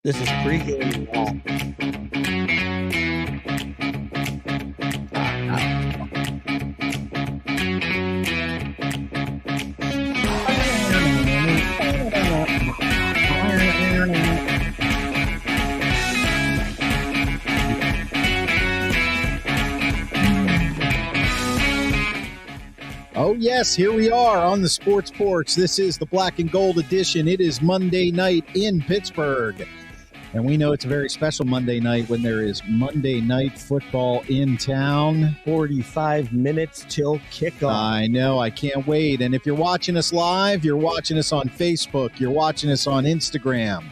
This is pregame. Oh, yes, here we are on the Sports Porch. This is the Black and Gold edition. It is Monday night in Pittsburgh. And we know it's a very special Monday night when there is Monday Night Football in town. 45 minutes till kickoff. I know, I can't wait. And if you're watching us live, you're watching us on Facebook, you're watching us on Instagram,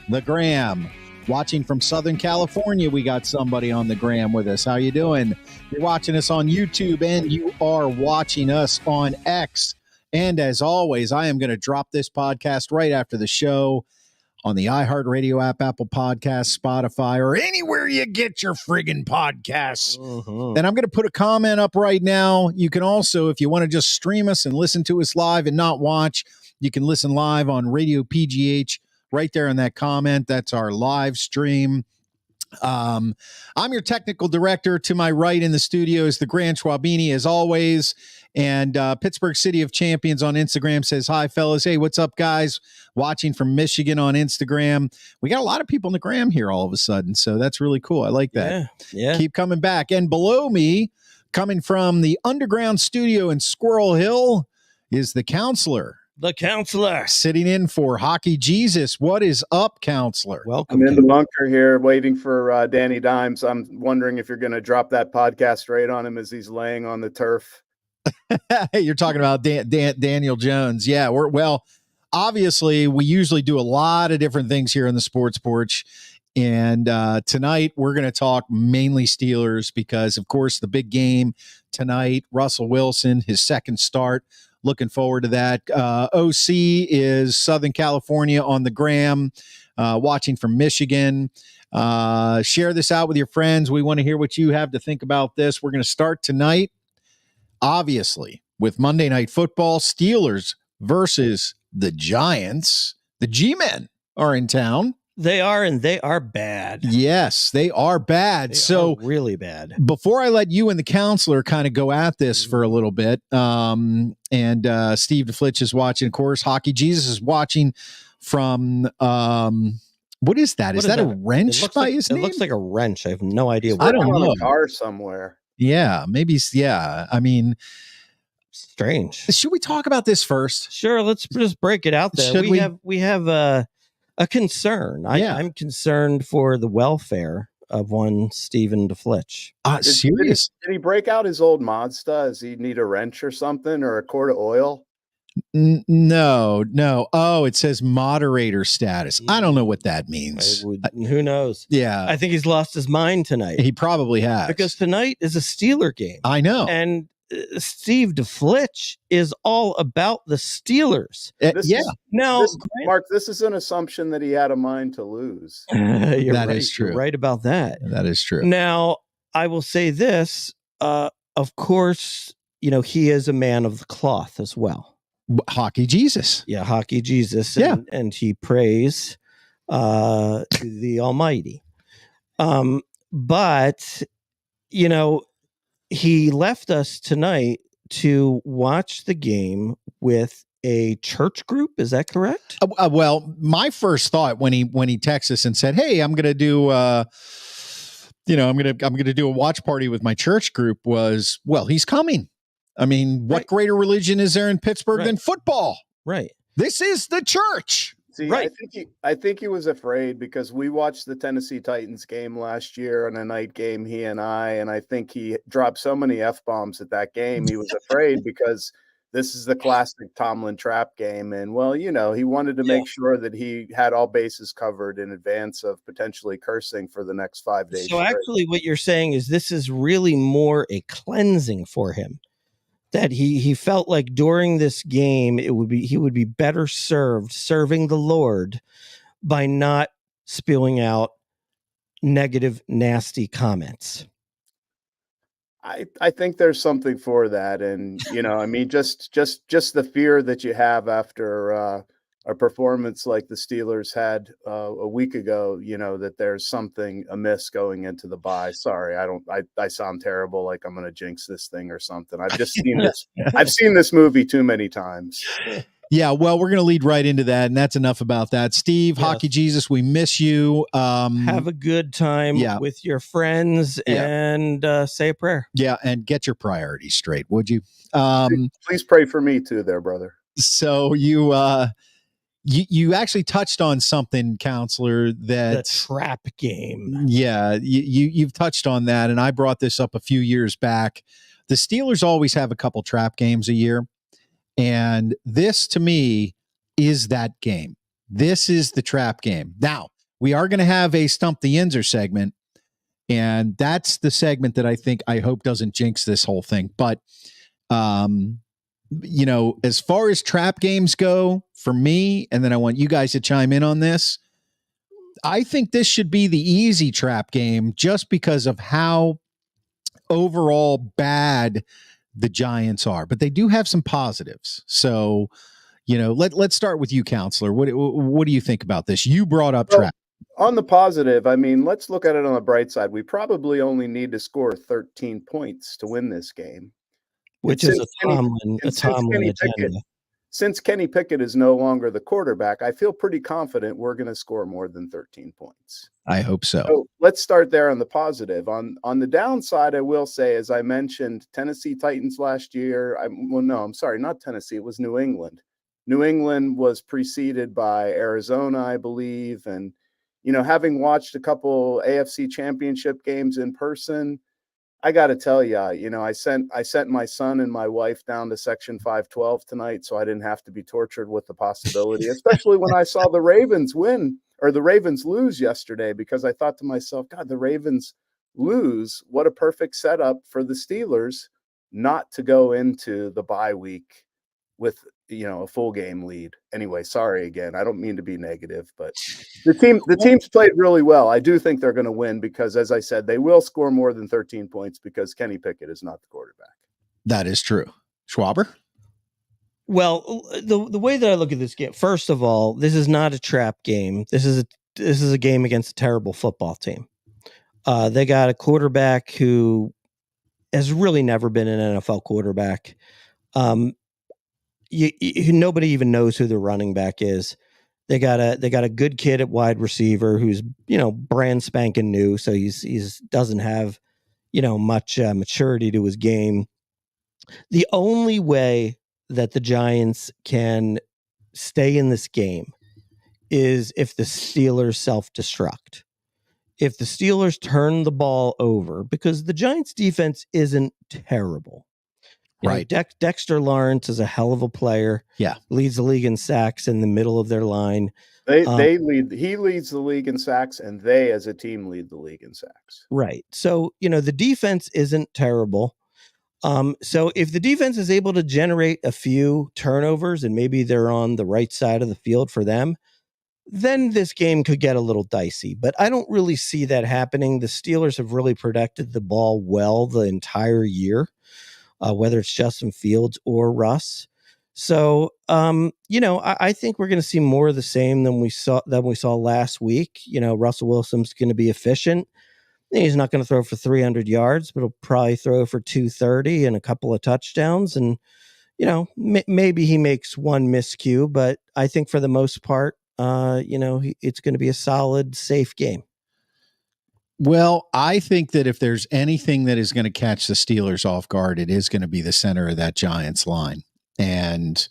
the Gram. Watching from Southern California, we got somebody on the Gram with us. How you doing? You're watching us on YouTube, and you are watching us on X. And as always, I am going to drop this podcast right after the show on the iHeartRadio app, Apple Podcasts, Spotify, or anywhere you get your friggin' podcasts. Mm-hmm. And I'm going to put a comment up right now. You can also, if you want to just stream us and listen to us live and not watch, you can listen live on Radio PGH right there in that comment. That's our live stream. I'm your technical director. To my right in the studio is the Grand Schwabini, as always. And Pittsburgh City of Champions on Instagram says, hi, fellas. Hey, what's up, guys? Watching from Michigan on Instagram. We got a lot of people on the Gram here all of a sudden, so that's really cool. I like that. Yeah. Keep coming back. And below me, coming from the underground studio in Squirrel Hill, is the counselor. The counselor. Sitting in for Hockey Jesus. What is up, counselor? Welcome. I'm in the bunker here waiting for Danny Dimes. I'm wondering if you're going to drop that podcast right on him as he's laying on the turf. You're talking about Daniel Jones. Yeah, well, obviously, we usually do a lot of different things here in the Sports Porch. And tonight, we're going to talk mainly Steelers because, of course, the big game tonight, Russell Wilson, his second start. Looking forward to that. OC is Southern California on the Gram, watching from Michigan. Share this out with your friends. We want to hear what you have to think about this. We're going to start tonight, obviously, with Monday Night Football. Steelers versus the Giants. The G-Men are in town. They are, and they are bad. Yes, they are bad. They are really bad. Before I let you and the counselor kind of go at this for a little bit, and Steve DeFlitch is watching, of course, Hockey Jesus is watching from, what is that? Is that a wrench by his name? It looks like a wrench. I have no idea. I don't know. A car somewhere. Yeah, maybe. Yeah, I mean, strange. Should we talk about this first? Sure. Let's just break it out there. We have a concern. I'm concerned for the welfare of one Stephen DeFlitch. Serious? Did he break out his old Mazda? Does he need a wrench or something, or a quart of oil? No. Oh, it says moderator status. I don't know what that means. Who knows? Yeah. I think he's lost his mind tonight. He probably has. Because tonight is a Steeler game. I know. And Steve DeFlitch is all about the Steelers. Mark, this is an assumption that he had a mind to lose. That is true. You're right about that. That is true. Now, I will say this. Of course, he is a man of the cloth as well. Hockey Jesus. Yeah, Hockey Jesus. And he prays to the Almighty. But, he left us tonight to watch the game with a church group. Is that correct? Well, my first thought when he texted us and said, "Hey, I'm going to do, I'm going to do a watch party with my church group," was, well, he's coming. I mean, what greater religion is there in Pittsburgh than football? Right. This is the church. See, right. I think he was afraid because we watched the Tennessee Titans game last year on a night game, he and I think he dropped so many F-bombs at that game. He was afraid because this is the classic Tomlin trap game. And, well, he wanted to make sure that he had all bases covered in advance of potentially cursing for the next 5 days. So actually what you're saying is this is really more a cleansing for him. That he felt like during this game he would be better served serving the Lord by not spewing out negative, nasty comments. I think there's something for that, and just the fear that you have after a performance like the Steelers had a week ago, that there's something amiss going into the bye. Sorry, I sound terrible, like I'm going to jinx this thing or something. I've just seen this. I've seen this movie too many times. Yeah, well, we're going to lead right into that, and that's enough about that. Steve, yes. Hockey Jesus, we miss you. Have a good time with your friends and say a prayer. Yeah, and get your priorities straight, would you? Please pray for me too there, brother. So you actually touched on something, Counselor, that the trap game. Yeah, you've touched on that, and I brought this up a few years back. The Steelers always have a couple trap games a year. And this, to me, is that game. This is the trap game. Now, we are going to have a Stump the Inzer segment, and that's the segment that I hope doesn't jinx this whole thing. But, as far as trap games go, for me, and then I want you guys to chime in on this, I think this should be the easy trap game just because of how overall bad the Giants are, but they do have some positives. So, let's start with you, Counselor. What do you think about this? You brought up trap. On the positive, I mean, let's look at it on the bright side. We probably only need to score 13 points to win this game, which is a Tomlin agenda. Since Kenny Pickett is no longer the quarterback, I feel pretty confident we're going to score more than 13 points. I hope so. So let's start there on the positive. On the downside, I will say, as I mentioned, Tennessee Titans last year. I'm sorry, not Tennessee. It was New England. New England was preceded by Arizona, I believe. And, having watched a couple AFC championship games in person, I got to tell you, I sent my son and my wife down to Section 512 tonight, so I didn't have to be tortured with the possibility, especially when I saw the Ravens win or the Ravens lose yesterday, because I thought to myself, God, the Ravens lose. What a perfect setup for the Steelers not to go into the bye week with, a full game lead. Anyway, sorry again. I don't mean to be negative, but the team's played really well. I do think they're going to win because, as I said, they will score more than 13 points because Kenny Pickett is not the quarterback. That is true. Schwaber? Well, the way that I look at this game, first of all, this is not a trap game. This is a game against a terrible football team. They got a quarterback who has really never been an NFL quarterback. Nobody even knows who the running back is. They got a good kid at wide receiver who's brand spanking new, so he's doesn't have much maturity to his game. The only way that the Giants can stay in this game is if the Steelers self-destruct. If the Steelers turn the ball over, because the Giants defense isn't terrible. Right. Dexter Lawrence is a hell of a player. Yeah. Leads the league in sacks in the middle of their line. He leads the league in sacks, and they as a team lead the league in sacks. Right. So, the defense isn't terrible. So if the defense is able to generate a few turnovers and maybe they're on the right side of the field for them, then this game could get a little dicey. But I don't really see that happening. The Steelers have really protected the ball well the entire year. Whether it's Justin Fields or Russ. So, I think we're going to see more of the same than we saw last week. Russell Wilson's going to be efficient. He's not going to throw for 300 yards, but he'll probably throw for 230 and a couple of touchdowns. And, maybe he makes one miscue, but I think for the most part, it's going to be a solid, safe game. Well, I think that if there's anything that is going to catch the Steelers off guard, it is going to be the center of that Giants line. And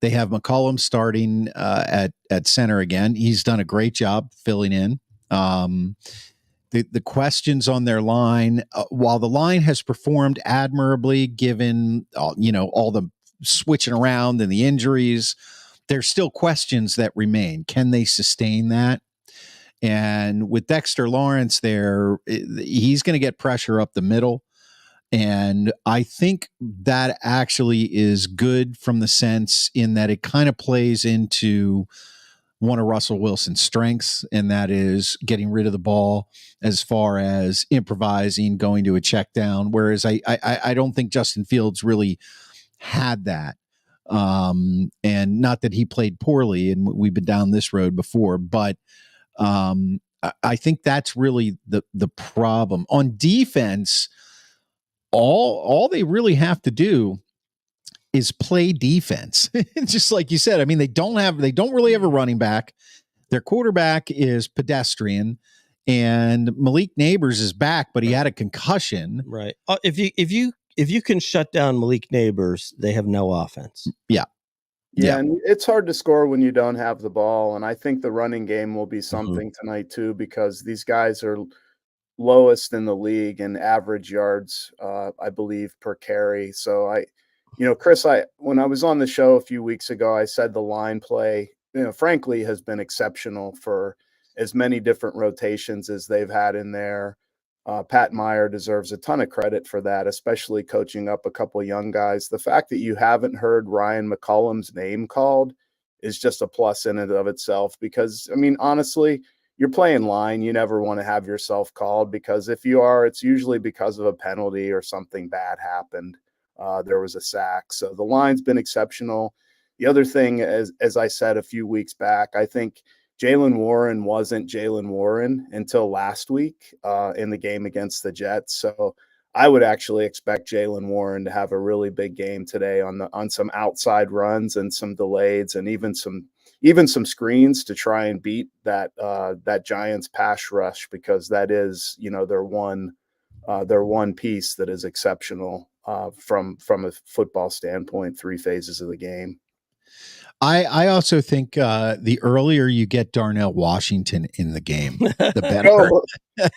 they have McCollum starting at center again. He's done a great job filling in. The questions on their line, while the line has performed admirably, given all the switching around and the injuries, there's still questions that remain. Can they sustain that? And with Dexter Lawrence there, he's going to get pressure up the middle. And I think that actually is good from the sense in that it kind of plays into one of Russell Wilson's strengths, and that is getting rid of the ball as far as improvising, going to a check down. Whereas I don't think Justin Fields really had that. And not that he played poorly, and we've been down this road before, but I think that's really the problem. On defense, all they really have to do is play defense. Just like you said, I mean, they don't really have a running back. Their quarterback is pedestrian, and Malik Neighbors is back, but he had a concussion. Right. If you can shut down Malik Neighbors, they have no offense. Yeah. And it's hard to score when you don't have the ball. And I think the running game will be something tonight too, because these guys are lowest in the league in average yards, I believe, per carry. So Chris, when I was on the show a few weeks ago, I said the line play, frankly, has been exceptional for as many different rotations as they've had in there. Pat Meyer deserves a ton of credit for that, especially coaching up a couple of young guys. The fact that you haven't heard Ryan McCollum's name called is just a plus in and of itself, because, I mean, honestly, you're playing line. You never want to have yourself called, because if you are, it's usually because of a penalty or something bad happened. There was a sack. So the line's been exceptional. The other thing, as I said a few weeks back, I think Jaylen Warren wasn't Jaylen Warren until last week in the game against the Jets. So I would actually expect Jaylen Warren to have a really big game today on some outside runs and some delays, and even some screens to try and beat that Giants pass rush, because that is, their one piece that is exceptional from a football standpoint, three phases of the game. I also think the earlier you get Darnell Washington in the game, the better.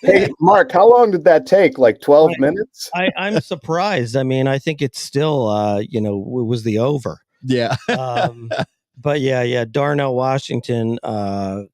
Hey, Mark, how long did that take? Like 12 minutes? I'm surprised. I mean, I think it's still, it was the over. Yeah. But yeah, Darnell Washington,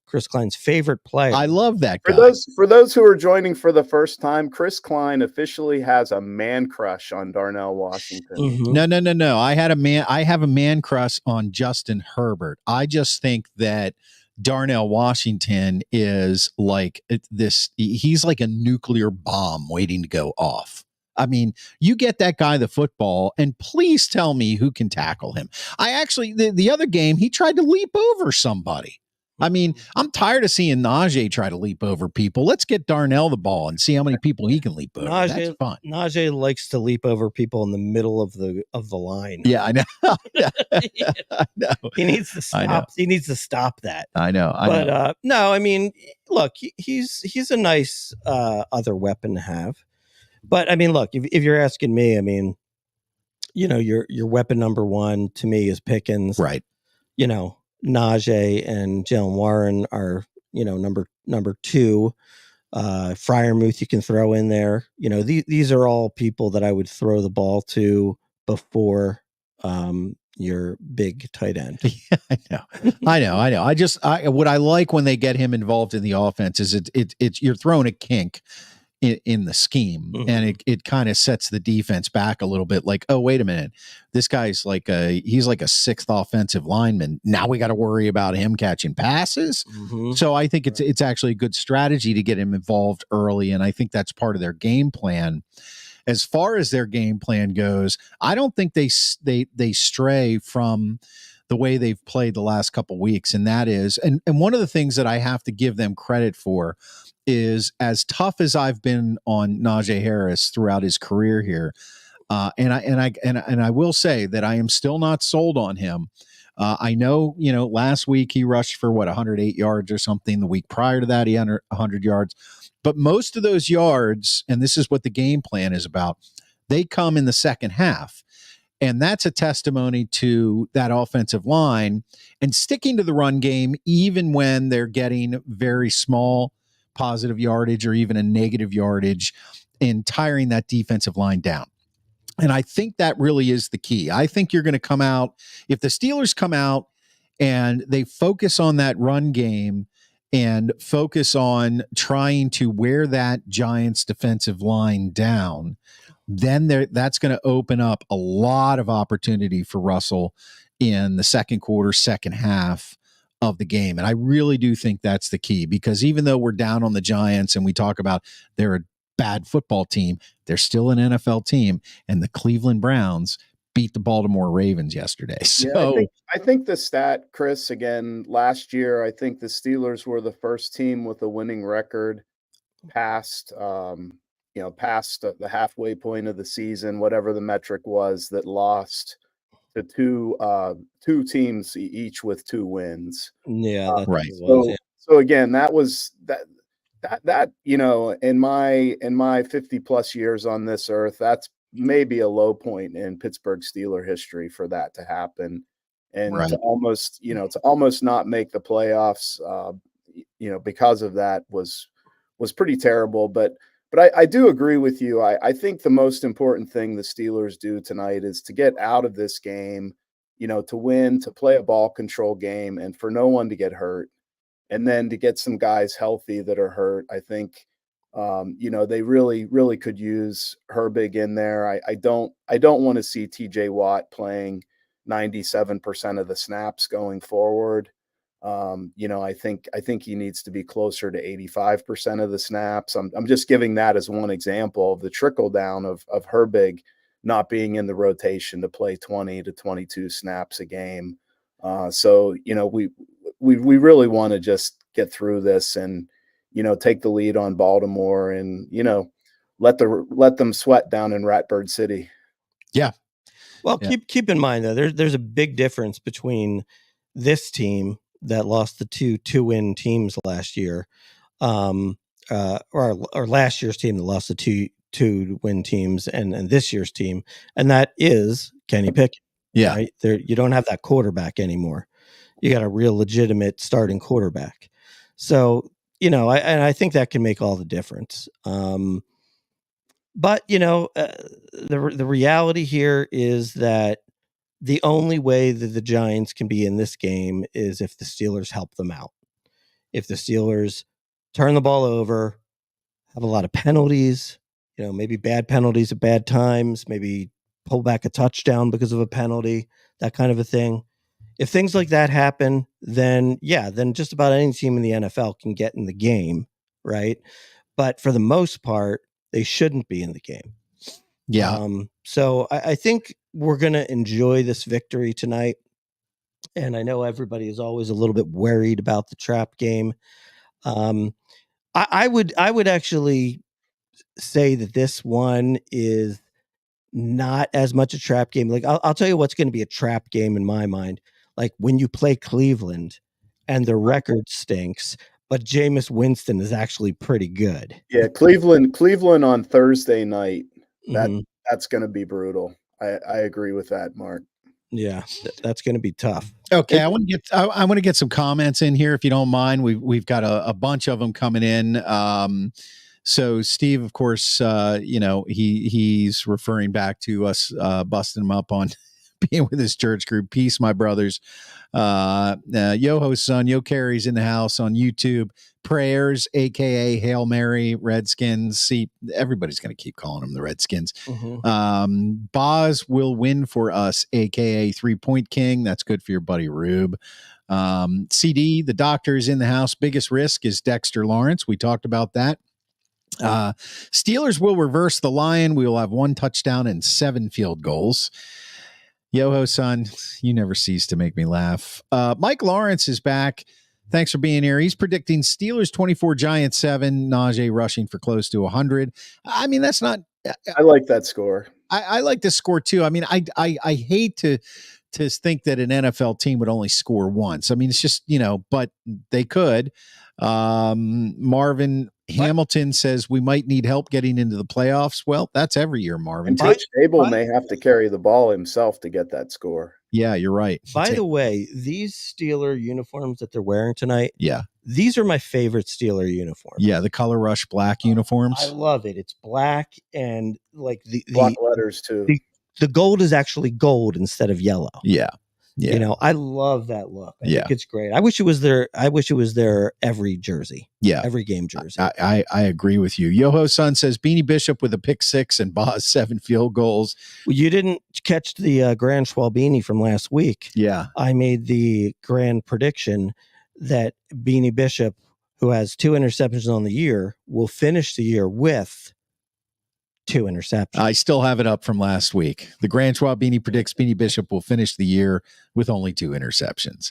Chris Klein's favorite player. I love that guy. For those who are joining for the first time, Chris Klein officially has a man crush on Darnell Washington. Mm-hmm. No. I have a man crush on Justin Herbert. I just think that Darnell Washington is like this. He's like a nuclear bomb waiting to go off. I mean, you get that guy the football, and please tell me who can tackle him. I actually, the other game, he tried to leap over somebody. I mean, I'm tired of seeing Najee try to leap over people. Let's get Darnell the ball and see how many people he can leap over. That's fun. Najee likes to leap over people in the middle of the line. Yeah, I know. I know. He needs to stop. He needs to stop that. I know. No, I mean, look, he's a nice other weapon to have. But I mean, look, if you're asking me, I mean, your weapon number one to me is Pickens, right? Najee and Jaylen Warren are, number two. Freiermuth you can throw in there. These are all people that I would throw the ball to before your big tight end. Yeah, I know. What I like when they get him involved in the offense is it's you're throwing a kink in the scheme, and it kind of sets the defense back a little bit. Like, oh, wait a minute, this guy's he's like a sixth offensive lineman. Now we got to worry about him catching passes. So I think it's actually a good strategy to get him involved early, and I think that's part of their game plan. As far as their game plan goes, I don't think they stray from the way they've played the last couple weeks, and that is, and one of the things that I have to give them credit for is, as tough as I've been on Najee Harris throughout his career here, and I will say that I am still not sold on him. I know, last week he rushed for 108 yards or something. The week prior to that, he had 100 yards. But most of those yards, and this is what the game plan is about, they come in the second half. And that's a testimony to that offensive line and sticking to the run game, even when they're getting very small positive yardage or even a negative yardage, and tiring that defensive line down. And I think that really is the key. I think you're going to come out, if the Steelers come out and they focus on that run game and focus on trying to wear that Giants defensive line down, then that's going to open up a lot of opportunity for Russell in the second quarter, second half of the game. And I really do think that's the key, because even though we're down on the Giants and we talk about they're a bad football team, they're still an NFL team, and the Cleveland Browns beat the Baltimore Ravens yesterday. So Yeah, I think the stat, Chris, again, last year, I think the Steelers were the first team with a winning record past, past the halfway point of the season, whatever the metric was, that lost to two teams each with 2 wins. Yeah, that's right. what it was. So, Yeah. so again, that was that in my 50 plus years on this earth, that's maybe a low point in Pittsburgh Steeler history for that to happen, and Right. to almost not make the playoffs, because of that was pretty terrible. But I do agree with you. I think the most important thing the Steelers do tonight is to get out of this game, to win, to play a ball control game, and for no one to get hurt. And then to get some guys healthy that are hurt. I think, they really, really could use Herbig in there. I don't want to see TJ Watt playing 97% of the snaps going forward. I think he needs to be closer to 85% of the snaps. I'm just giving that as one example of the trickle down of Herbig not being in the rotation to play 20 to 22 snaps a game. So we really want to just get through this and, take the lead on Baltimore and, let them sweat down in Ratbird City. Yeah. Well, keep in mind though, there's a big difference between this team that lost the two win teams last year, or last year's team that lost the two win teams, and this year's team, and that is Kenny Pickett. Yeah. Right? There, you don't have that quarterback anymore. You got a real legitimate starting quarterback. So, I think that can make all the difference. But the reality here is that the only way that the Giants can be in this game is if the Steelers help them out. If the Steelers turn the ball over, have a lot of penalties, maybe bad penalties at bad times, maybe pull back a touchdown because of a penalty, that kind of a thing. If things like that happen, then just about any team in the NFL can get in the game, right? But for the most part, they shouldn't be in the game. Yeah. So I think we're going to enjoy this victory tonight. And I know everybody is always a little bit worried about the trap game. I would actually say that this one is not as much a trap game. Like I'll tell you what's going to be a trap game in my mind. Like when you play Cleveland and the record stinks, but Jameis Winston is actually pretty good. Yeah, Cleveland on Thursday night. Mhm. That's going to be brutal. I agree with that, Mark. Yeah, that's going to be tough. Okay, I want to get some comments in here if you don't mind. We've got a bunch of them coming in. So Steve, of course, he's referring back to us busting him up on being with his church group. Peace, my brothers. Yoho's son, Yo Carey's in the house on YouTube. Prayers, aka Hail Mary, Redskins. See, everybody's going to keep calling them the Redskins. Mm-hmm. Boz will win for us, aka 3-Point King. That's good for your buddy Rube. CD, the doctor is in the house. Biggest risk is Dexter Lawrence. We talked about that. Steelers will reverse the Lion. We will have 1 touchdown and 7 field goals. Yoho, son, you never cease to make me laugh. Mike Lawrence is back. Thanks for being here. He's predicting Steelers 24, Giants 7, Najee rushing for close to 100. I mean, that's not. I like that score. I like this score too. I mean, I hate to think that an NFL team would only score once. I mean, it's just, but they could. Marvin Hamilton says we might need help getting into the playoffs. Well, that's every year, Marvin. And Coach Abel may have to carry the ball himself to get that score. Yeah, you're right. By the way, these Steeler uniforms that they're wearing tonight, yeah, these are my favorite Steeler uniforms. Yeah, the Color Rush black uniforms. I love it. It's black and like the black letters too. The gold is actually gold instead of yellow. Yeah. Yeah. I love that look. I think it's great. I wish it was there. Every jersey. Yeah. Every game jersey. I agree with you. Yoho son says Beanie Bishop with a pick 6 and Boz 7 field goals. Well, you didn't catch the Grand Schwalbini from last week. Yeah. I made the grand prediction that Beanie Bishop, who has 2 interceptions on the year, will finish the year with 2 interceptions. I still have it up from last week. The Grand Schwab Beanie predicts Beanie Bishop will finish the year with only 2 interceptions.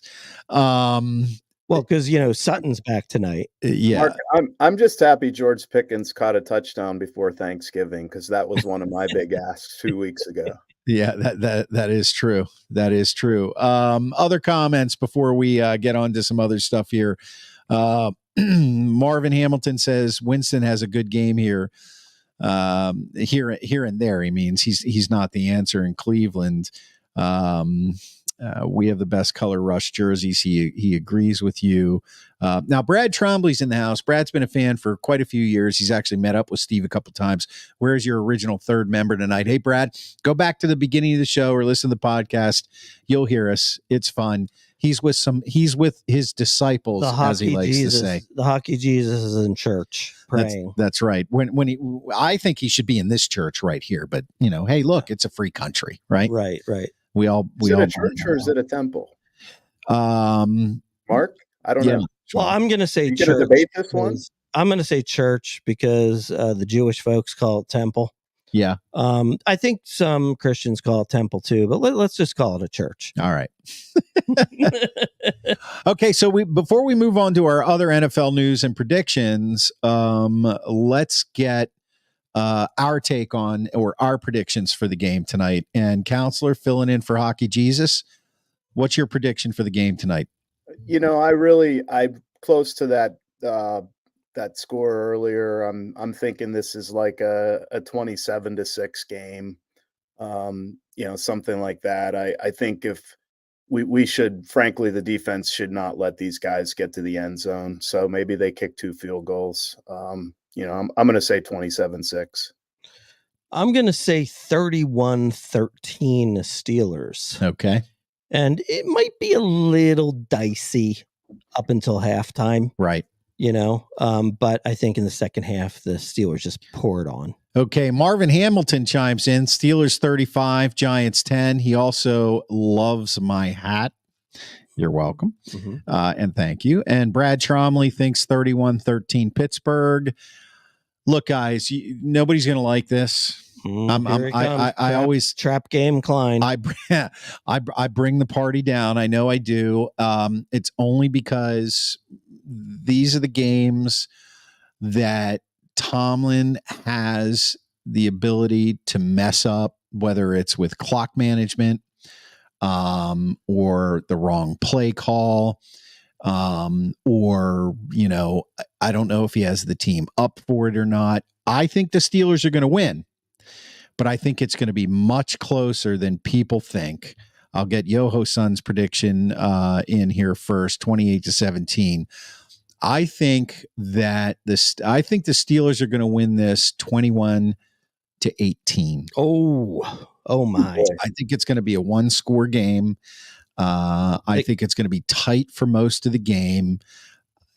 Well, because Sutton's back tonight. Yeah. Mark, I'm just happy George Pickens caught a touchdown before Thanksgiving, because that was one of my big asks 2 weeks ago. Yeah, that is true. That is true. Other comments before we get on to some other stuff here. Marvin Hamilton says Winston has a good game here. Here and there, he means he's not the answer in Cleveland. We have the best color rush jerseys. He agrees with you. Now Brad Trombley's in the house. Brad's been a fan for quite a few years. He's actually met up with Steve a couple times. Where's your original third member tonight? Hey Brad, go back to the beginning of the show or listen to the podcast. You'll hear us. It's fun. He's with his disciples, as he likes to say. The hockey Jesus is in church praying. That's right. I think he should be in this church right here, but hey, look, it's a free country, right? Right. We all Is it a church or is it a temple? Mark, I don't know. Well, I'm going to say church. You going to debate this one? I'm going to say church because the Jewish folks call it temple. Yeah. I think some Christians call it temple too, but let's just call it a church. All right. Okay, so before we move on to our other NFL news and predictions, let's get our take on or our predictions for the game tonight. And Counselor, filling in for Hockey Jesus, what's your prediction for the game tonight? I'm close to that score earlier. I'm thinking this is like a 27-6 game, something like that. I think if we should, frankly, the defense should not let these guys get to the end zone. So maybe they kick 2 field goals. I'm going to say 27-6. I'm going to say 31-13 Steelers. Okay. And it might be a little dicey up until halftime. Right. But I think in the second half, the Steelers just poured on. Okay. Marvin Hamilton chimes in. Steelers 35, Giants 10. He also loves my hat. You're welcome. Mm-hmm. And thank you. And Brad Trombley thinks 31-13 Pittsburgh. Look, guys, nobody's going to like this. I always trap game Klein. I bring the party down. I know I do. It's only because these are the games that Tomlin has the ability to mess up, whether it's with clock management, or the wrong play call, or I don't know if he has the team up for it or not. I think the Steelers are going to win, but I think it's going to be much closer than people think. I'll get Yoho Sun's prediction in here first, 28-17. I think the Steelers are going to win this 21-18. Oh my. I think it's going to be a 1-score game. I think it's going to be tight for most of the game.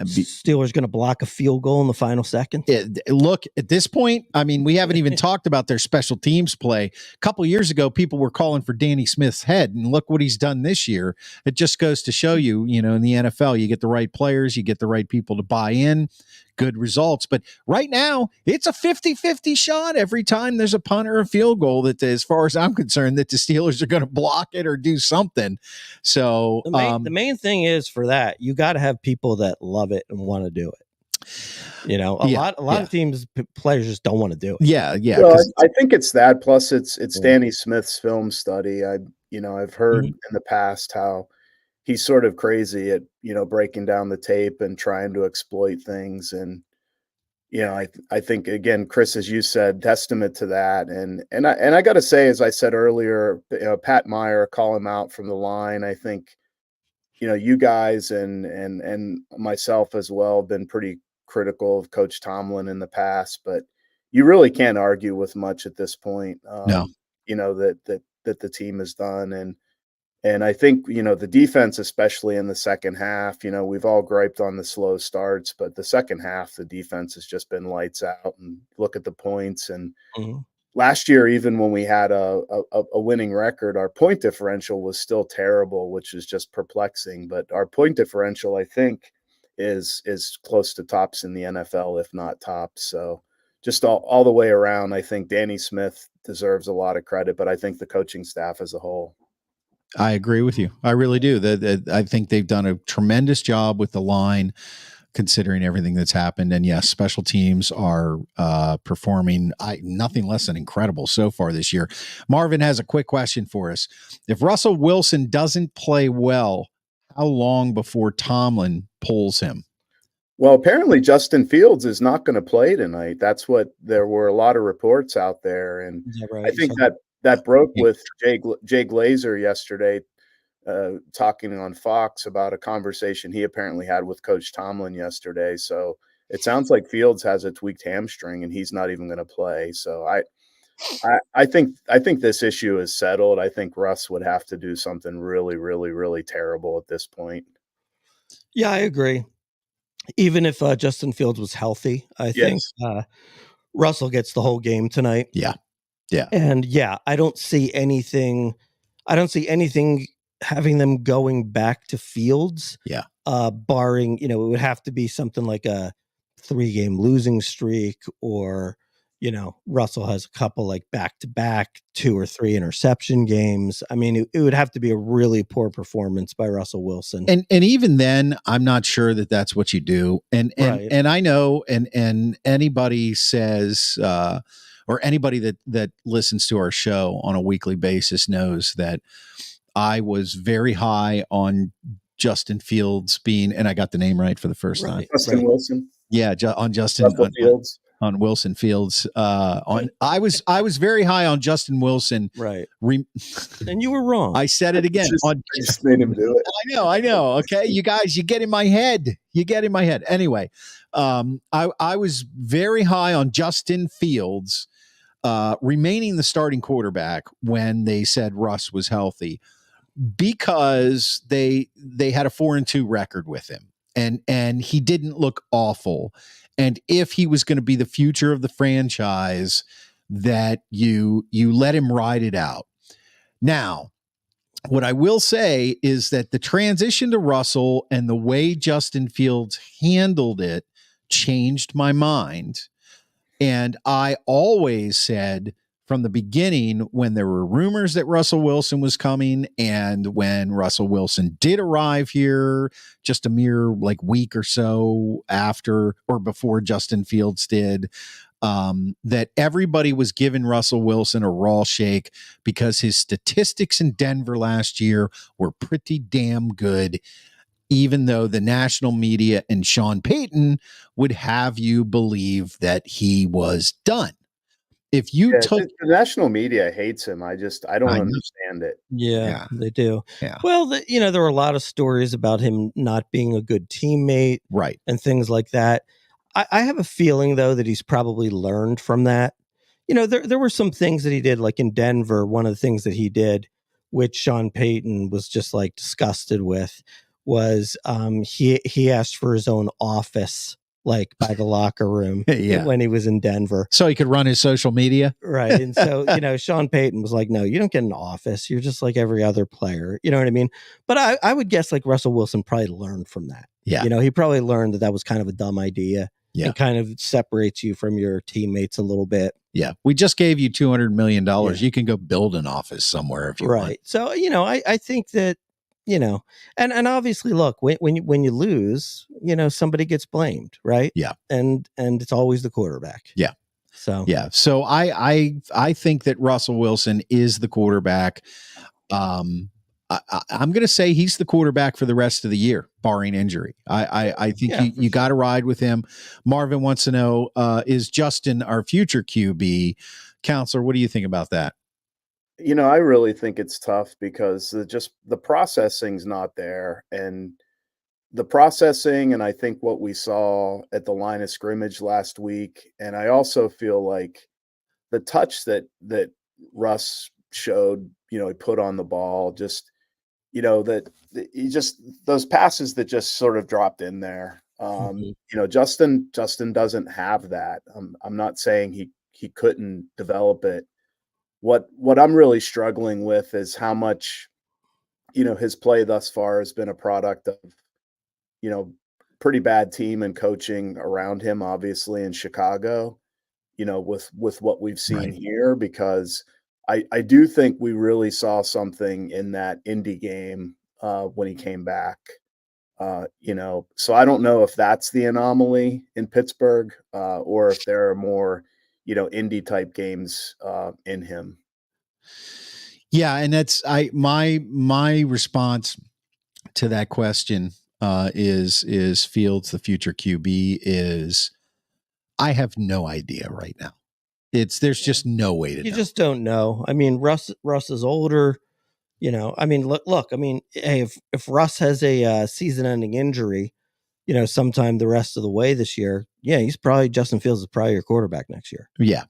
Steelers going to block a field goal in the final second. Look, at this point, I mean, we haven't even talked about their special teams play. A couple years ago, people were calling for Danny Smith's head, and look what he's done this year. It just goes to show you, in the NFL, you get the right players, you get the right people to buy in, good results. But right now, it's a 50-50 shot every time there's a punt or a field goal that, as far as I'm concerned, that the Steelers are going to block it or do something. So the main thing is, for that, you got to have people that love it and want to do it. A lot of teams, players just don't want to do it. Yeah. Well, I think it's that. Plus, it's Danny Smith's film study. I've heard in the past how he's sort of crazy at breaking down the tape and trying to exploit things. And I think, again, Chris, as you said, testament to that. And I got to say, as I said earlier, Pat Meyer, call him out from the line. I think you guys and myself as well have been pretty critical of Coach Tomlin in the past, but you really can't argue with much at this point. No. That the team has done. And I think, the defense, especially in the second half, we've all griped on the slow starts, but the second half, the defense has just been lights out. And look at the points. And last year, even when we had a winning record, our point differential was still terrible, which is just perplexing. But our point differential, I think, is close to tops in the NFL, if not tops. So just all the way around, I think Danny Smith deserves a lot of credit, but I think the coaching staff as a whole. I agree with you. I really do. I think they've done a tremendous job with the line, considering everything that's happened. And yes, special teams are performing nothing less than incredible so far this year. Marvin has a quick question for us. If Russell Wilson doesn't play well, how long before Tomlin pulls him? Well, apparently Justin Fields is not going to play tonight. That's what there were a lot of reports out there. And right? I think that broke with Jay Glazer yesterday, talking on Fox about a conversation he apparently had with Coach Tomlin yesterday. So it sounds like Fields has a tweaked hamstring and he's not even going to play. So I think this issue is settled. I think Russ would have to do something really, really, really terrible at this point. Yeah, I agree. Even if Justin Fields was healthy, I think Russell gets the whole game tonight. Yeah. And I don't see anything having them going back to Fields. Yeah. Barring, it would have to be something like a 3-game losing streak, or, Russell has a couple like back-to-back 2 or 3 interception games. I mean, it would have to be a really poor performance by Russell Wilson. And even then, I'm not sure that that's what you do. And I know, and anybody says, or anybody that listens to our show on a weekly basis knows that I was very high on Justin Fields being, and I got the name right for the first time. Justin Wilson. Yeah, on Justin Fields. On Wilson Fields. I was very high on Justin Wilson. Right. And you were wrong. I said it again. I just made him do it. I know. Okay. You guys, you get in my head. Anyway, I was very high on Justin Fields remaining the starting quarterback when they said Russ was healthy, because they had a 4-2 record with him, and he didn't look awful. And if he was going to be the future of the franchise, that you let him ride it out. Now, what I will say is that the transition to Russell and the way Justin Fields handled it changed my mind. And I always said from the beginning, when there were rumors that Russell Wilson was coming, and when Russell Wilson did arrive here just a mere week or so after or before Justin Fields did, that everybody was giving Russell Wilson a raw shake because his statistics in Denver last year were pretty damn good, even though the national media and Sean Payton would have you believe that he was done. If you took the national media hates him, I don't understand it. Yeah, they do. Yeah. Well, there were a lot of stories about him not being a good teammate, right, and things like that. I have a feeling though that he's probably learned from that. There were some things that he did, like in Denver. One of the things that he did, which Sean Payton was just disgusted with, was he asked for his own office by the locker room when he was in Denver, so he could run his social media. Right. And so, Sean Payton was like, no, you don't get an office. You're just like every other player. You know what I mean? But I would guess Russell Wilson probably learned from that. Yeah. He probably learned that was kind of a dumb idea. Yeah. And kind of separates you from your teammates a little bit. Yeah. We just gave you $200 million. Yeah. You can go build an office somewhere if you want. Right. So, I think that, and obviously, look, when you lose, somebody gets blamed, right? Yeah. And it's always the quarterback. Yeah. So I think that Russell Wilson is the quarterback. I'm going to say he's the quarterback for the rest of the year, barring injury. I think you got to ride with him. Marvin wants to know, is Justin our future QB? Counselor, what do you think about that? I really think it's tough because the processing's not there, and the processing, and I think what we saw at the line of scrimmage last week, and I also feel like the touch that Russ showed, he put on the ball, just that he just those passes that just sort of dropped in there. Justin doesn't have that. I'm not saying he couldn't develop it. What I'm really struggling with is how much, his play thus far has been a product of, pretty bad team and coaching around him, obviously in Chicago. with what we've seen Right. here, because I do think we really saw something in that Indy game when he came back. So I don't know if that's the anomaly in Pittsburgh or if there are more, Indy type games in him. Yeah, and that's my response to that question is Fields the future QB is I have no idea right now. There's just no way to You know. just don't know. I mean, Russ is older. I mean, look. I mean, hey, if Russ has a season-ending injury, sometime the rest of the way this year, he's probably Justin Fields is probably your quarterback next year. Yeah.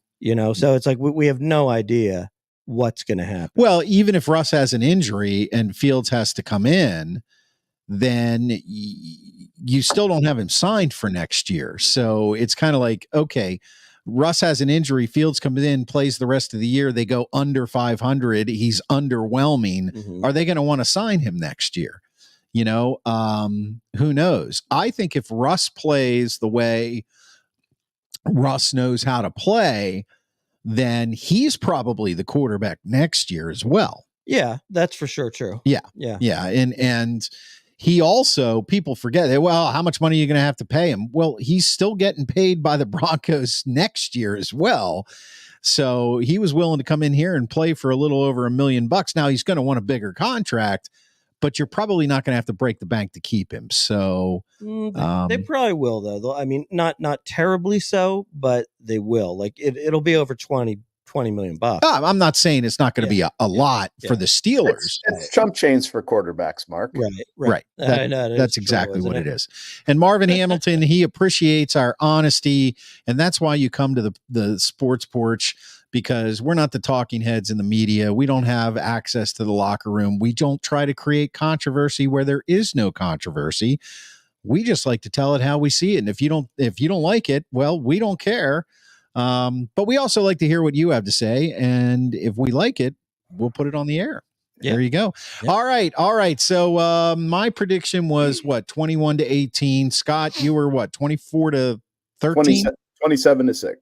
So it's like we have no idea what's going to happen. Well, even if Russ has an injury and Fields has to come in, then you still don't have him signed for next year. So it's kind of like, okay, Russ has an injury, Fields comes in, plays the rest of the year, they go under 500, he's underwhelming. Mhm. Are they going to want to sign him next year? Who knows? I think if Russ plays the way Russ knows how to play, then he's probably the quarterback next year as well. Yeah, that's for sure true. Yeah. Yeah. And he also, people forget, well, how much money are you going to have to pay him? Well, he's still getting paid by the Broncos next year as well. So he was willing to come in here and play for a little over $1 million. Now he's going to want a bigger contract, but you're probably not going to have to break the bank to keep him. So they probably will, though. I mean, not terribly so, but they will. Like it'll be over 20 million bucks. I'm not saying it's not going to be a lot for the Steelers. It's chump change for quarterbacks, Mark. Right. That's exactly what it is. And Marvin Hamilton, he appreciates our honesty, and that's why you come to the Sports Porch, because we're not the talking heads in the media. We don't have access to the locker room. We don't try to create controversy where there is no controversy. We just like to tell it how we see it. And if you don't like it, well, we don't care. But we also like to hear what you have to say. And if we like it, we'll put it on the air. Yeah. There you go. Yeah. All right. So my prediction was 21-18. Scott, you were 24-13? 27-6.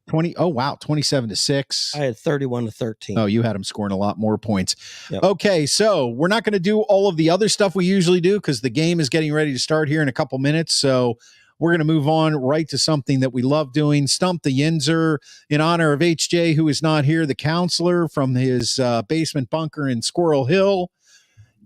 20. Oh, wow. 27-6. I had 31-13. Oh, you had him scoring a lot more points. Yep. Okay. So we're not going to do all of the other stuff we usually do because the game is getting ready to start here in a couple minutes. So we're going to move on right to something that we love doing. Stump the Yinzer in honor of HJ, who is not here. The counselor from his basement bunker in Squirrel Hill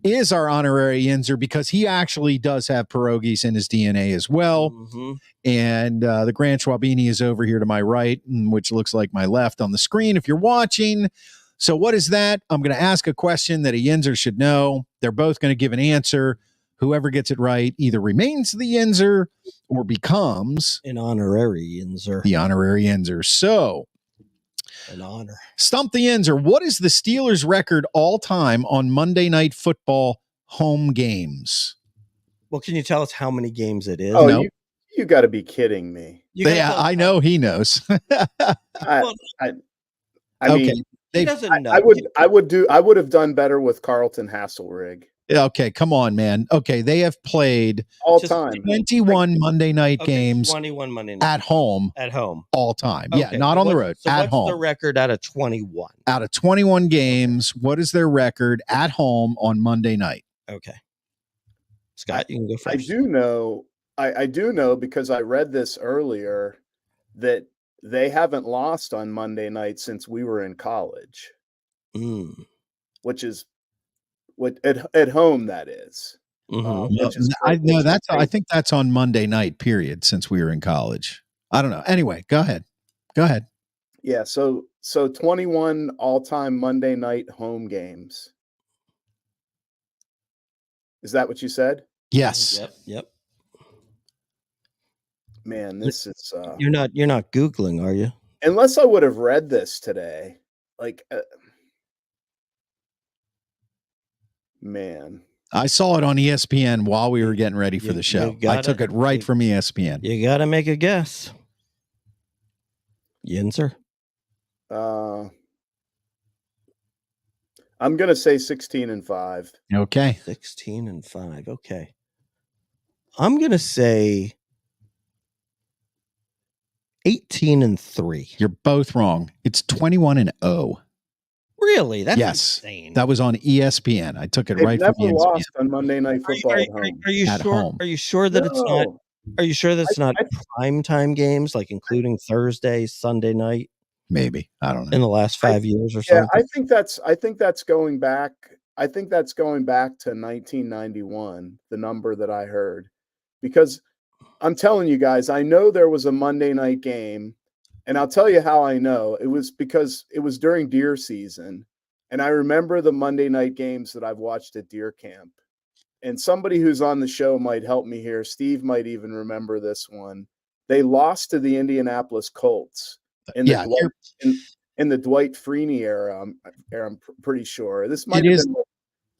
is our honorary Yinzer because he actually does have pierogies in his DNA as well. Mm-hmm. And the Grand Schwabini is over here to my right, which looks like my left on the screen if you're watching. So what is that? I'm going to ask a question that a Yinzer should know. They're both going to give an answer. Whoever gets it right either remains the Yinzer or becomes an honorary Yinzer. The honorary Yinzer. So, an honor. Stump the Yinzer. What is the Steelers' record all time on Monday Night Football home games? Well, can you tell us how many games it is? Oh, no. You got to be kidding me. Yeah, I know he knows. I okay. mean, he doesn't know. I would have done better with Carlton Hasselrig. Okay, come on, man. Okay, they have played all time 21 Monday night games 21 Monday night at home all time. Okay. Yeah, not on the road, so at home. What's the record out of 21? Out of 21 games, what is their record at home on Monday night? Okay. Scott, you can go first. I do know because I read this earlier that they haven't lost on Monday night since we were in college. Which is what at home that is. Mm-hmm. I think that's on Monday night period since we were in college. I don't know. Anyway, go ahead. Yeah. So 21 all-time Monday night home games. Is that what you said? Yes. Yep. Man, this is you're not Googling, are you? Unless I would have read this today. Like man, I saw it on ESPN while we were getting ready for the show. I took it right from ESPN. You got to make a guess. Yinzer? I'm going to say 16-5. Okay. 16-5. Okay. I'm going to say 18-3. You're both wrong. It's 21-0. Really? That's yes. insane. That was on ESPN. I took it They've right never from ESPN. lost on Monday Night Football at home. Are you At sure? home. Are you sure that it's not? No. Are you sure that's not I- prime time games, like including Thursday, Sunday night Maybe. I don't know. in the last 5 years or Yeah, something? I think that's going back. I think that's going back to 1991, the number that I heard, because I'm telling you guys, I know there was a Monday night game, and I'll tell you how I know. It was because it was during deer season, and I remember the Monday night games that I've watched at deer camp. And somebody who's on the show might help me here. Steve might even remember this one. They lost to the Indianapolis Colts in the Dwight Freeney era. I'm pretty sure. This might have been.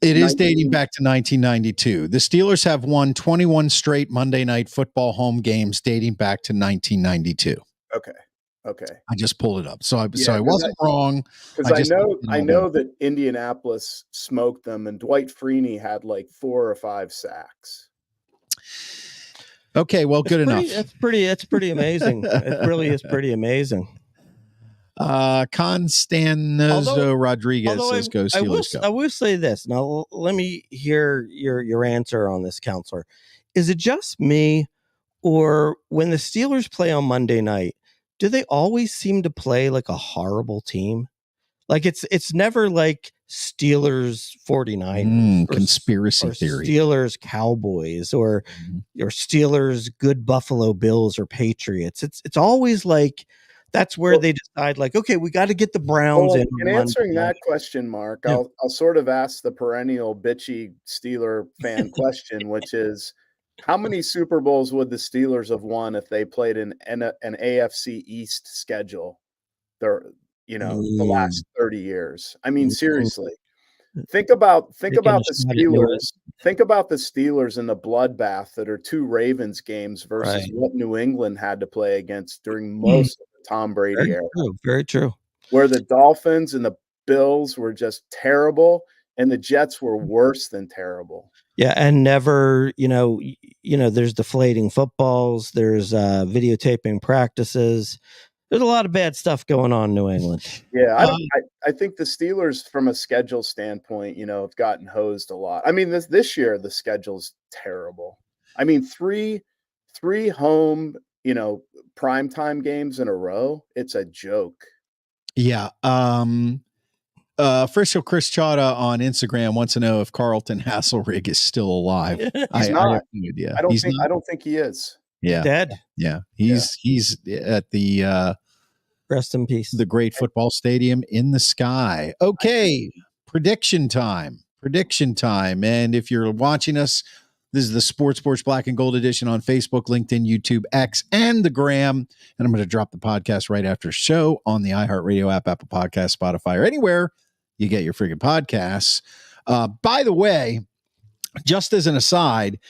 It is dating back to 1992. The Steelers have won 21 straight Monday Night Football home games dating back to 1992. Okay. I just pulled it up, so I wasn't wrong. Because I know that Indianapolis smoked them, and Dwight Freeney had like 4 or 5 sacks. Okay, well, good enough. That's pretty amazing. It really is pretty amazing. Constantino Rodriguez says, "Go Steelers, go." I will say this. Now, let me hear your answer on this, counselor. Is it just me, or when the Steelers play on Monday night, do they always seem to play like a horrible team? Like it's never like Steelers 49ers conspiracy theory. Steelers Cowboys or Steelers good Buffalo Bills or Patriots. It's always like that's where they decide, like, okay, we got to get the Browns in. In answering that question, Mark, I'll sort of ask the perennial bitchy Steeler fan question, which is, how many Super Bowls would the Steelers have won if they played an AFC East schedule? The last 30 years. I mean, seriously, think about the Steelers. Think about the Steelers in the bloodbath that are 2 Ravens games versus what New England had to play against during most of the Tom Brady era. Very true. Where the Dolphins and the Bills were just terrible, and the Jets were worse than terrible. Yeah, and never, there's deflating footballs, there's videotaping practices. There's a lot of bad stuff going on in New England. Yeah, I think the Steelers, from a schedule standpoint, have gotten hosed a lot. I mean, this year the schedule's terrible. I mean, three home, primetime games in a row. It's a joke. Yeah. Official Chris Chada on Instagram wants to know if Carlton Hasselrig is still alive. He's not. I don't think he is. Yeah. Dead. Yeah. He's at the rest in peace. The great football stadium in the sky. Okay. Prediction time. And if you're watching us, this is the Sports Porch Black and Gold edition on Facebook, LinkedIn, YouTube, X, and the Gram. And I'm going to drop the podcast right after show on the iHeartRadio app, Apple Podcasts, Spotify, or anywhere you get your friggin' podcasts. By the way, just as an aside,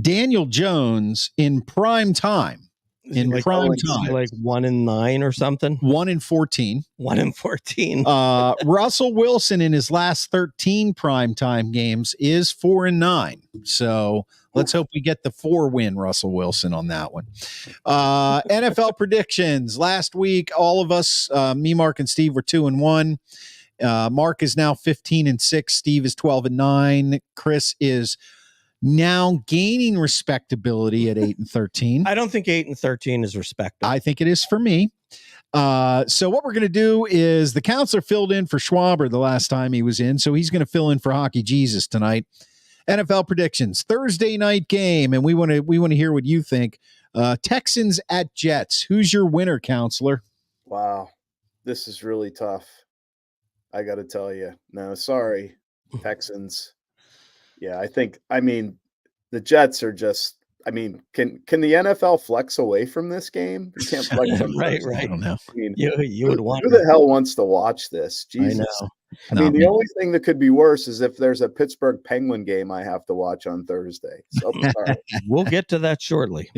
Daniel Jones in prime time. Like 1-9 or something. 1-14. 1-14. Russell Wilson in his last 13 primetime games is 4-9. So let's hope we get the 4-win Russell Wilson on that one. NFL predictions. Last week, all of us, me, Mark, and Steve were 2-1. Mark is now 15-6. Steve is 12-9. Chris is now gaining respectability at 8-13. I don't think 8-13 is respectable. I think it is for me. So what we're going to do is the counselor filled in for Schwaber the last time he was in, so he's going to fill in for Hockey Jesus tonight. NFL predictions, Thursday night game, and we want to hear what you think. Texans at Jets. Who's your winner, counselor? Wow, this is really tough. I got to tell you. No, sorry, Texans. Yeah, I mean, the Jets are just, can the NFL flex away from this game? You can't flex on right. I don't know. I mean, you would want who the hell wants to watch this? Jesus. I know. The only thing that could be worse is if there's a Pittsburgh Penguin game I have to watch on Thursday. So sorry. We'll get to that shortly.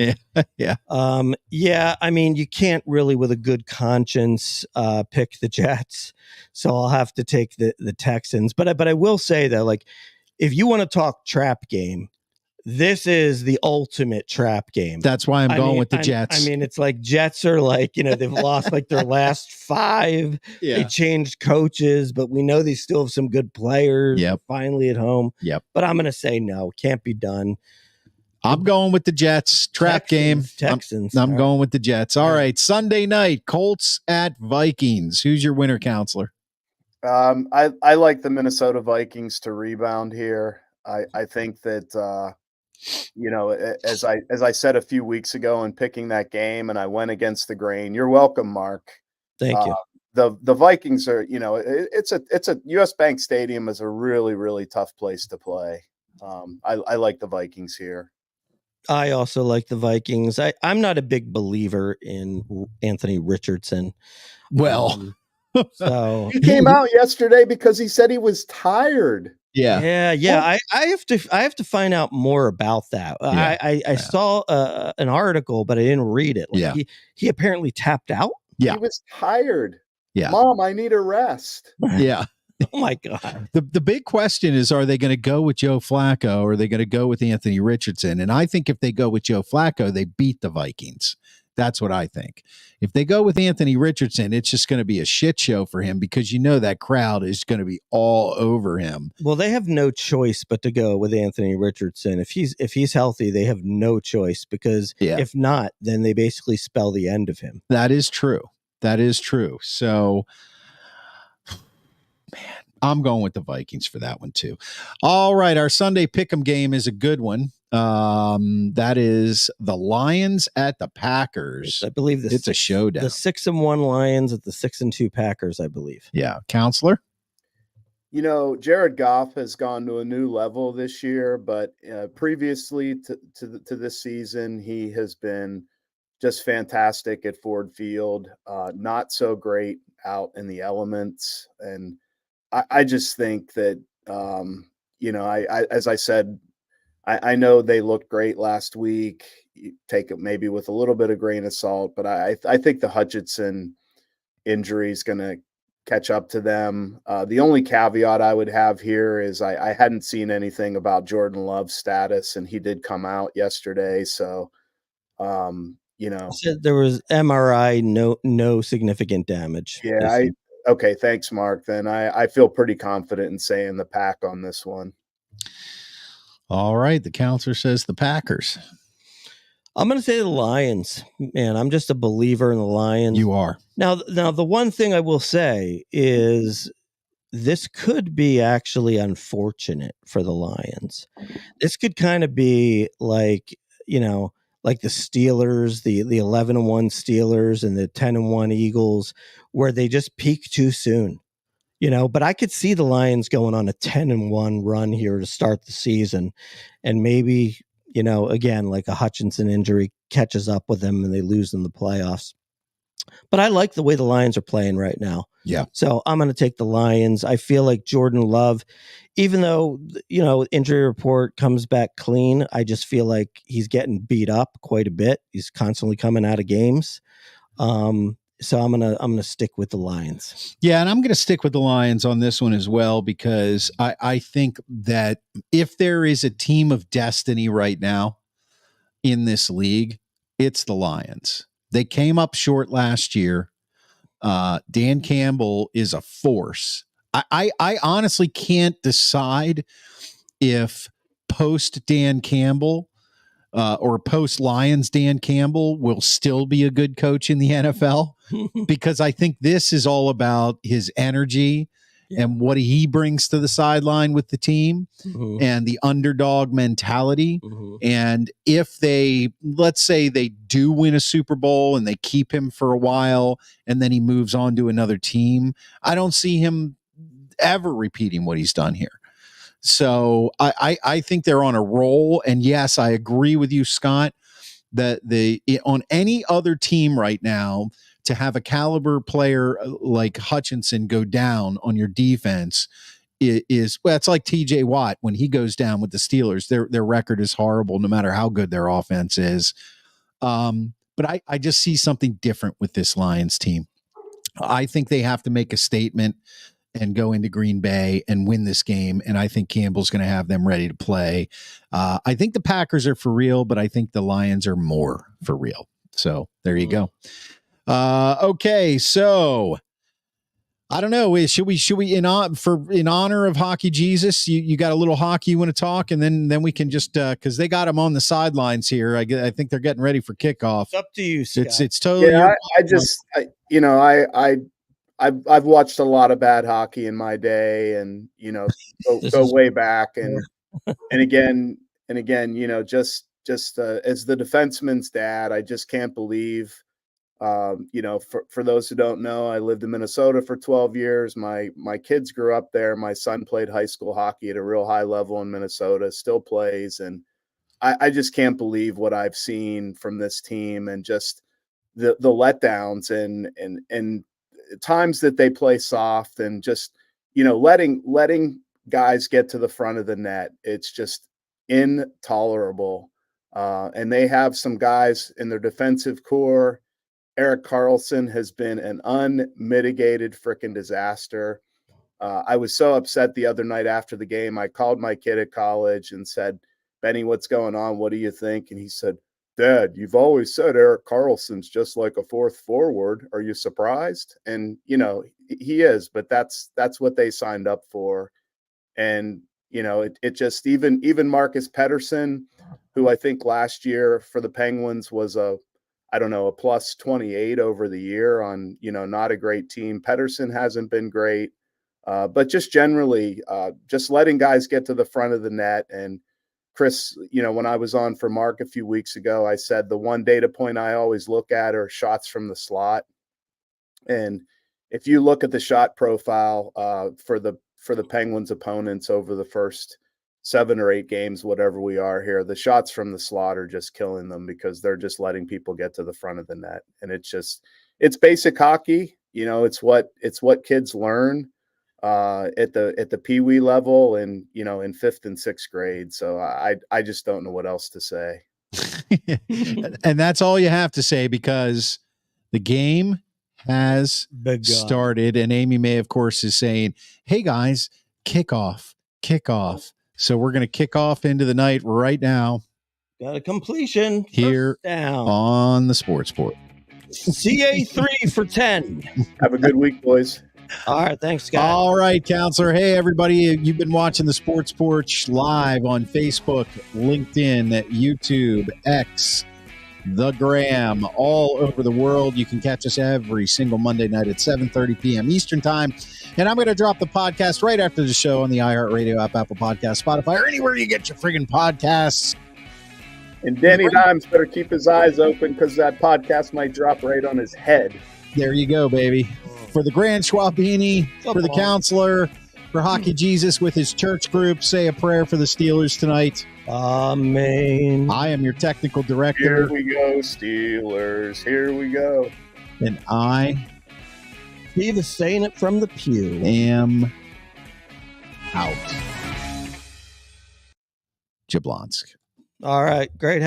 Yeah. I mean, you can't really, with a good conscience, pick the Jets. So I'll have to take the Texans. But I will say that, like, if you want to talk trap game, this is the ultimate trap game. That's why I'm going with the Jets. I mean, it's like Jets are like, they've lost like their last 5. Yeah. They changed coaches, but we know they still have some good players. Yep. Finally at home. Yep. But I'm going to say no, can't be done. I'm going with the Jets. Trap game. Texans. I'm going with the Jets. All right. Sunday night, Colts at Vikings. Who's your winner, counselor? I like the Minnesota Vikings to rebound here. I think that as I said a few weeks ago in picking that game, and I went against the grain. You're welcome, Mark. Thank you. The Vikings are, it's a US Bank Stadium is a really, really tough place to play. I like the Vikings here. I also like the Vikings. I'm not a big believer in Anthony Richardson. Well, so he came out yesterday because he said he was tired. Yeah. I have to find out more about that. Yeah. I saw an article, but I didn't read it. He apparently tapped out. Yeah. He was tired. Yeah. Mom, I need a rest. Yeah. Oh my God. The big question is, are they going to go with Joe Flacco or are they going to go with Anthony Richardson? And I think if they go with Joe Flacco, they beat the Vikings. That's what I think. If they go with Anthony Richardson, it's just going to be a shit show for him because that crowd is going to be all over him. Well, they have no choice but to go with Anthony Richardson. If he's healthy, they have no choice because if not, then they basically spell the end of him. That is true. So, man, I'm going with the Vikings for that one too. All right, our Sunday pick'em game is a good one. That is the Lions at the Packers. I believe it's a showdown. The 6-1 Lions at the 6-2 Packers, I believe. Yeah, counselor. Jared Goff has gone to a new level this year, but previously to this season, he has been just fantastic at Ford Field. Not so great out in the elements, and I just think that as I said. I know they looked great last week. You take it maybe with a little bit of grain of salt, but I think the Hutchinson injury is going to catch up to them. The only caveat I would have here is I hadn't seen anything about Jordan Love's status, and he did come out yesterday. So, said there was MRI, no significant damage. Yeah. Okay. Thanks, Mark. Then I feel pretty confident in saying the Pack on this one. All right. The counselor says the Packers. I'm going to say the Lions. Man, I'm just a believer in the Lions. You are. Now, the one thing I will say is this could be actually unfortunate for the Lions. This could kind of be like, like the Steelers, the 11-1 Steelers and the 10-1 Eagles, where they just peak too soon. But I could see the Lions going on a 10-1 run here to start the season. And maybe, again, like a Hutchinson injury catches up with them and they lose in the playoffs. But I like the way the Lions are playing right now. Yeah. So I'm going to take the Lions. I feel like Jordan Love, even though, injury report comes back clean, I just feel like he's getting beat up quite a bit. He's constantly coming out of games. So I'm gonna stick with the Lions. Yeah, and I'm gonna stick with the Lions on this one as well because I think that if there is a team of destiny right now in this league, it's the Lions. They came up short last year. Dan Campbell is a force. I honestly can't decide if post Dan Campbell or post Lions Dan Campbell will still be a good coach in the NFL because I think this is all about his energy and what he brings to the sideline with the team and the underdog mentality. And if let's say they do win a Super Bowl and they keep him for a while and then he moves on to another team, I don't see him ever repeating what he's done here. So I think they're on a roll. And yes, I agree with you, Scott, that on any other team right now, to have a caliber player like Hutchinson go down on your defense it's like TJ Watt when he goes down with the Steelers. Their record is horrible no matter how good their offense is. But I just see something different with this Lions team. I think they have to make a statement and go into Green Bay and win this game. And I think Campbell's going to have them ready to play. I think the Packers are for real, but I think the Lions are more for real. So there you go. Okay. So I don't know. Should we in honor of Hockey Jesus, you got a little hockey you want to talk, and then we can just because they got him on the sidelines here. I think they're getting ready for kickoff. It's up to you, Scott. It's totally. Yeah, I've watched a lot of bad hockey in my day, and go way back, and again, just as the defenseman's dad, I just can't believe. For those who don't know, I lived in Minnesota for 12 years. My kids grew up there. My son played high school hockey at a real high level in Minnesota, still plays. And I just can't believe what I've seen from this team, and just the letdowns and times that they play soft, and just, letting guys get to the front of the net. It's just intolerable. And they have some guys in their defensive core. Erik Karlsson has been an unmitigated freaking disaster. I was so upset the other night after the game. I called my kid at college and said, "Benny, what's going on? What do you think?" And he said, "Dad, you've always said Erik Karlsson's just like a fourth forward. Are you surprised?" And, he is, but that's what they signed up for. And, it just, even Marcus Pettersson, who I think last year for the Penguins was a plus 28 over the year on, not a great team. Pettersson hasn't been great, but just generally, just letting guys get to the front of the net. And Chris, when I was on for Mark a few weeks ago, I said the one data point I always look at are shots from the slot. And if you look at the shot profile for the Penguins opponents over the first 7 or 8 games, whatever we are here, the shots from the slot are just killing them, because they're just letting people get to the front of the net. And it's basic hockey. It's what kids learn at the peewee level, and, in 5th and 6th grade. So I just don't know what else to say. And that's all you have to say, because the game has started. And Amy May, of course, is saying, "Hey guys, kickoff. So we're going to kick off into the night right now. Got a completion here down on the Sports Porch. CA 3 for 10. Have a good week, boys. All right. Thanks, Scott. All right, Counselor. Hey, everybody. You've been watching the Sports Porch live on Facebook, LinkedIn, YouTube, X, the Gram, all over the world. You can catch us every single Monday night at 7:30 p.m. Eastern Time. And I'm going to drop the podcast right after the show on the iHeartRadio app, Apple Podcasts, Spotify, or anywhere you get your friggin' podcasts. And Danny Dimes better keep his eyes open, because that podcast might drop right on his head. There you go, baby. For the Grand Schwabini, for the Counselor, for Hockey Jesus with his church group, say a prayer for the Steelers tonight. Amen. I am your technical director. Here we go, Steelers. Here we go. And I... He was saying it from the pew. Am out. Jablonsk. All right. Great.